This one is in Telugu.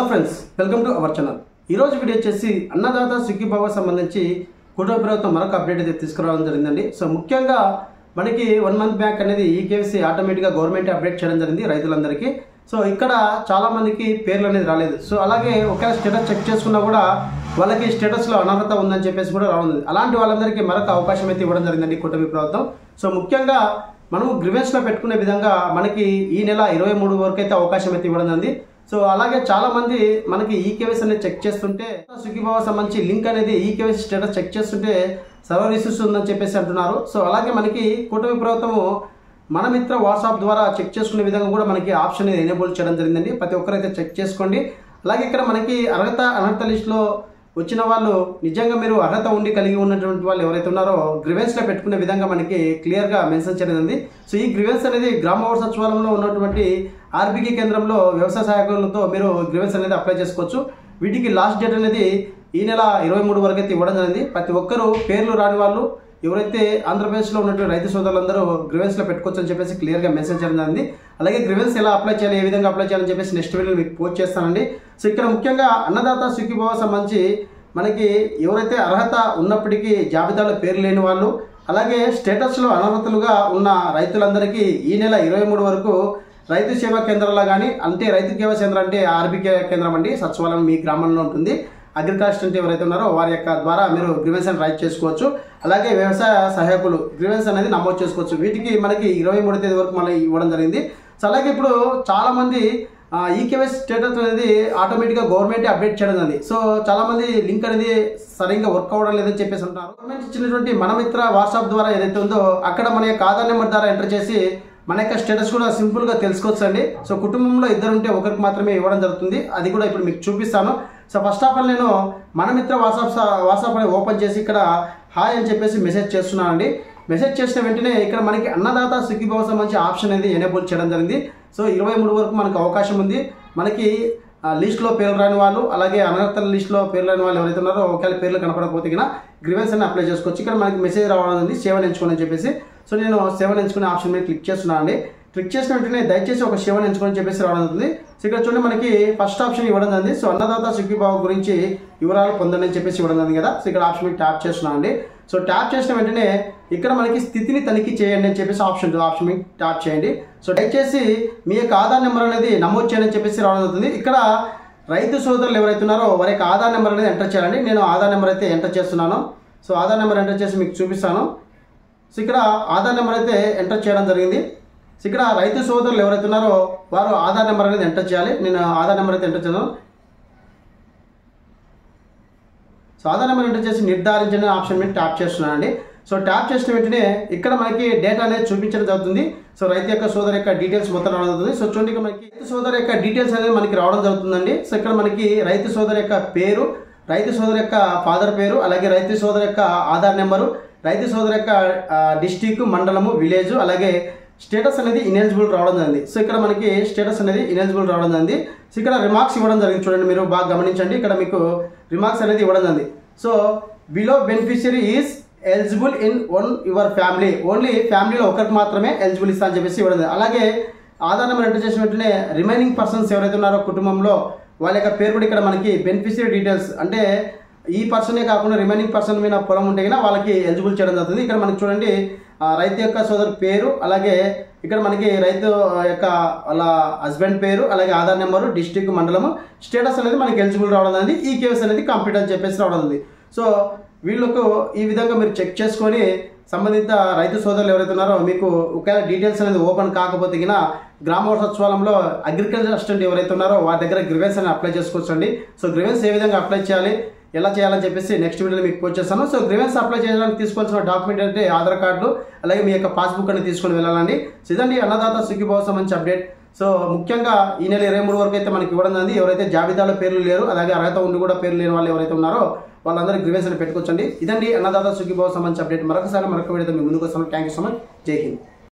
Friends, welcome to our channel. ఈరోజు వీడియో వచ్చేసి అన్నదాత సుఖీభవ సంబంధించి కుటుంబ ప్రభుత్వం మరొక అప్డేట్ అయితే తీసుకురావడం జరిగిందండి. సో ముఖ్యంగా మనకి 1 మంత్ బ్యాక్ అనేది ఈకేవైసీ ఆటోమేటిక్గా గవర్నమెంట్ అప్డేట్ చేయడం జరిగింది రైతులందరికీ. సో ఇక్కడ చాలా మందికి పేర్లు అనేది రాలేదు. సో అలాగే ఒకవేళ స్టేటస్ చెక్ చేసుకున్నా కూడా వాళ్ళకి స్టేటస్లో అనర్హత ఉందని చెప్పేసి కూడా రానుంది. అలాంటి వాళ్ళందరికీ మరొక అవకాశం అయితే ఇవ్వడం జరిగిందండి కుటుంబ ప్రభుత్వం. సో ముఖ్యంగా మనం గ్రివెన్స్లో పెట్టుకునే విధంగా మనకి ఈ నెల 23 వరకు అయితే అవకాశం అయితే ఇవ్వడం జరిగింది. సో అలాగే చాలా మంది మనకి ఈకేవైసీ అనేది చెక్ చేస్తుంటే సుఖీభవ సంబంధించి లింక్ అనేది ఈకేవైసీ స్టేటస్ చెక్ చేస్తుంటే సర్వర్ ఇష్యూస్ ఉందని చెప్పేసి అంటున్నారు. సో అలాగే మనకి కూటమి ప్రభుత్వము మన మిత్ర వాట్సాప్ ద్వారా చెక్ చేసుకునే విధంగా కూడా మనకి ఆప్షన్ అనేది ఎనేబుల్ చేయడం జరిగిందండి. ప్రతి ఒక్కరైతే చెక్ చేసుకోండి. అలాగే ఇక్కడ మనకి అనర్హత లిస్టులో వచ్చిన వాళ్ళు నిజంగా మీరు అర్హత ఉండి కలిగి ఉన్నటువంటి వాళ్ళు ఎవరైతే ఉన్నారో గ్రివెన్స్లో పెట్టుకునే విధంగా మనకి క్లియర్గా మెన్షన్ చేయడం. సో ఈ గ్రివెన్స్ అనేది గ్రామ వార్డు సచివాలయంలో ఉన్నటువంటి ఆర్బీకే కేంద్రంలో వ్యవసాయ సహాయకులతో మీరు గ్రివెన్స్ అనేది అప్లై చేసుకోవచ్చు. వీటికి లాస్ట్ డేట్ అనేది ఈ నెల 23 వరకు అయితే ఇవ్వడం జరిగింది. ప్రతి ఒక్కరూ పేర్లు రాని వాళ్ళు ఎవరైతే ఆంధ్రప్రదేశ్లో ఉన్నటువంటి రైతు సోదరులందరూ గ్రివెన్స్లో పెట్టుకోవచ్చు అని చెప్పేసి క్లియర్గా మెసేజ్ చేయడం జరిగింది. అలాగే గ్రివెన్స్ ఎలా అప్లై చేయాలి, ఏ విధంగా అప్లై చేయాలని చెప్పేసి నెక్స్ట్ వీడియోలో మీకు పోస్ట్ చేస్తానండి. సో ఇక్కడ ముఖ్యంగా అన్నదాత సుఖీభవ సంబంధించి మనకి ఎవరైతే అర్హత ఉన్నప్పటికీ జాబితాలో పేరు లేని వాళ్ళు, అలాగే స్టేటస్లో అనర్హతలుగా ఉన్న రైతులందరికీ ఈ నెల 23 వరకు రైతు సేవా కేంద్రాల్లో కానీ, అంటే రైతు సేవా కేంద్రం అంటే ఆర్బీకే కేంద్రం అండి, సచివాలయం మీ గ్రామంలో ఉంటుంది. అగ్రికల్చర్ ఎవరైతే ఉన్నారో వారి యొక్క ద్వారా మీరు గ్రివెన్స్ అని రైట్ చేసుకోవచ్చు. అలాగే వ్యవసాయ సహాయకులు గ్రివెన్స్ అనేది నమోదు చేసుకోవచ్చు. వీటికి మనకి 23 తేదీ వరకు మళ్ళీ ఇవ్వడం జరిగింది. సో అలాగే ఇప్పుడు చాలామంది ఈకేవైసీ స్టేటస్ అనేది ఆటోమేటిక్గా గవర్నమెంట్ అప్డేట్ చేయడం జరిగింది. సో చాలామంది లింక్ అనేది సరిగ్గా వర్క్ అవ్వడం లేదని చెప్పేసి అంటున్నారు. గవర్నమెంట్ ఇచ్చినటువంటి మన మిత్ర వాట్సాప్ ద్వారా ఏదైతే ఉందో అక్కడ మన యొక్క ఆధార్ నెంబర్ ద్వారా ఎంటర్ చేసి మన యొక్క స్టేటస్ కూడా సింపుల్గా తెలుసుకోవచ్చు అండి. సో కుటుంబంలో ఇద్దరు ఉంటే ఒకరికి మాత్రమే ఇవ్వడం జరుగుతుంది. అది కూడా ఇప్పుడు మీకు చూపిస్తాను. సో ఫస్ట్ ఆఫ్ ఆల్ నేను మన మిత్ర వాట్సాప్ అనేది ఓపెన్ చేసి ఇక్కడ హాయ్ అని చెప్పేసి మెసేజ్ చేస్తున్నాను అండి. మెసేజ్ చేసిన వెంటనే ఇక్కడ మనకి అన్నదాత సుఖీభవ సంబంధించి ఆప్షన్ అనేది ఎనేబుల్ చేయడం జరిగింది. సో 23 వరకు మనకు అవకాశం ఉంది. మనకి లిస్ట్లో పేర్లు రాని వాళ్ళు, అలాగే అనర్హత లిస్ట్లో పేర్లు రాని వాళ్ళు ఎవరైతే ఉన్నారో ఒకవేళ పేర్లు కనపడకపోతే కన్నా గ్రివెన్స్ అని అప్లై చేసుకోవచ్చు. ఇక్కడ మనకి మెసేజ్ రావడం ఉంది 7 ఎంచుకోండి అని చెప్పేసి. సో నేను 7 ఎంచుకునే ఆప్షన్ మీద క్లిక్ చేస్తున్నాను అండి. క్లిక్ చేసిన వెంటనే దయచేసి ఒక 7 ఎంచుకొని చెప్పేసి రావడం అవుతుంది. సో ఇక్కడ చూడండి మనకి ఫస్ట్ ఆప్షన్ ఇవ్వడం జరిగింది. సో అన్నదాత సుఖీభవ గురించి వివరాలు పొందండి అని చెప్పేసి ఇవ్వడం జరిగింది కదా. సో ఇక్కడ ఆప్షన్ మీద ట్యాప్ చేస్తున్నాను అండి. సో ట్యాప్ చేసిన వెంటనే ఇక్కడ మనకి స్థితిని తనిఖీ చేయండి అని చెప్పేసి ఆప్షన్ మీద ట్యాప్ చేయండి. సో దయచేసి మీ యొక్క ఆధార్ నెంబర్ అనేది నమోదు చేయండి అని చెప్పేసి రావడం అవుతుంది. ఇక్కడ రైతు సోదరులు ఎవరైతే ఉన్నారో వారి యొక్క ఆధార్ నెంబర్ అనేది ఎంటర్ చేయాలండి. నేను ఆధార్ నెంబర్ అయితే ఎంటర్ చేస్తున్నాను. సో ఆధార్ నెంబర్ ఎంటర్ చేసి మీకు చూపిస్తాను. సో ఇక్కడ ఆధార్ నెంబర్ అయితే ఎంటర్ చేయడం జరిగింది. సో ఇక్కడ రైతు సోదరులు ఎవరైతే ఉన్నారో వారు ఆధార్ నెంబర్ అనేది ఎంటర్ చేయాలి. నేను ఆధార్ నెంబర్ అయితే ఎంటర్ చేస్తాను. సో ఆధార్ నెంబర్ ఎంటర్ చేసి నిర్ధారించిన ఆప్షన్ మీద ట్యాప్ చేస్తున్నాను అండి. సో ట్యాప్ చేసిన వెంటనే ఇక్కడ మనకి డేటా అనేది చూపించడం జరుగుతుంది. సో రైతు యొక్క సోదరు యొక్క డీటెయిల్స్ మొత్తం రావడం జరుగుతుంది. సో చూడండి ఇక్కడ మనకి రైతు సోదరు యొక్క డీటెయిల్స్ అనేది మనకి రావడం జరుగుతుందండి. సో ఇక్కడ మనకి రైతు సోదరు యొక్క పేరు, రైతు సోదరు యొక్క ఫాదర్ పేరు, అలాగే రైతు సోదరు యొక్క ఆధార్ నెంబరు, రైతు సోదరు యొక్క డిస్టిక్, మండలము, విలేజ్, అలాగే స్టేటస్ అనేది ఇనెలిజిబుల్ రావడం జరిగింది. సో ఇక్కడ మనకి స్టేటస్ అనేది ఇనెలిజిబుల్ రావడం జరిగింది. సో ఇక్కడ రిమార్క్స్ ఇవ్వడం జరిగింది. చూడండి మీరు బాగా గమనించండి. ఇక్కడ మీకు రిమార్క్స్ అనేది ఇవ్వడం జరిగింది. So below beneficiary is eligible in your family, only ఫ్యామిలీలో ఒకరికి మాత్రమే ఎలిజిబుల్ ఇస్తా అని చెప్పేసి ఇవ్వడం జరిగింది. అలాగే ఆధార్ నెంబర్ ఎంటర్ చేసిన వెంటనే రిమైనింగ్ పర్సన్స్ ఎవరైతే ఉన్నారో కుటుంబంలో వాళ్ళ యొక్క పేరు కూడా ఇక్కడ మనకి బెనిఫిషియరీ డీటెయిల్స్, అంటే ఈ పర్సనే కాకుండా రిమైనింగ్ పర్సన్ మీద పొలం ఉంటే కన్నా వాళ్ళకి ఎలిజిబుల్ చేయడం జరుగుతుంది. ఇక్కడ మనకి చూడండి రైతు యొక్క సోదరు పేరు, అలాగే ఇక్కడ మనకి రైతు యొక్క వాళ్ళ హస్బెండ్ పేరు, అలాగే ఆధార్ నెంబరు, డిస్టిక్, మండలము, స్టేటస్ అనేది మనకి ఎలిజిబుల్ రావడం అనేది ఈ కేవైసీ అనేది కంప్లీట్ అని చెప్పేసి రావడం ఉంది. సో వీళ్ళకు ఈ విధంగా మీరు చెక్ చేసుకొని సంబంధిత రైతు సోదరులు ఎవరైతే ఉన్నారో మీకు ఒకవేళ డీటెయిల్స్ అనేది ఓపెన్ కాకపోతే కినా గ్రామ వార్డు సచివాలయంలో అగ్రికల్చర్ అసిస్టెంట్ ఎవరైతే ఉన్నారో వారి దగ్గర గ్రివెన్స్ అనేది అప్లై చేసుకోవచ్చు అండి. సో గ్రివెన్స్ ఏ విధంగా అప్లై చేయాలి, ఎలా చేయాలని చెప్పేసి నెక్స్ట్ వీడియోలో మీకు పోస్ట్ చేస్తాను. సో గ్రివెన్స్ అప్లై చేయడానికి తీసుకోవాల్సిన డాక్యుమెంట్ అంటే ఆధార్ కార్డు, అలాగే మీ యొక్క పాస్బుక్ అనేది తీసుకొని వెళ్ళాలండి. సో ఇదండి అన్నదాత సుఖీభవ సంబంధించి అప్డేట్. సో ముఖ్యంగా ఈ నెల 23 వరకు అయితే మనకి ఇవ్వడం జరిగింది. ఎవరైతే జాబితాలో పేర్లు లేరు, అలాగే అర్హత ఉండి కూడా పేర్లు లేని వాళ్ళు ఎవరైతే ఉన్నారో వాళ్ళందరూ గ్రివెన్స్ అని పెట్టుకోవచ్చండి. ఇదండి అన్నదాత సుఖీభవ సంబంధించి అప్డేట్. మరొక వీడియోతో మీ ముందుకు వస్తాను. Thank you so much. జై హింద్.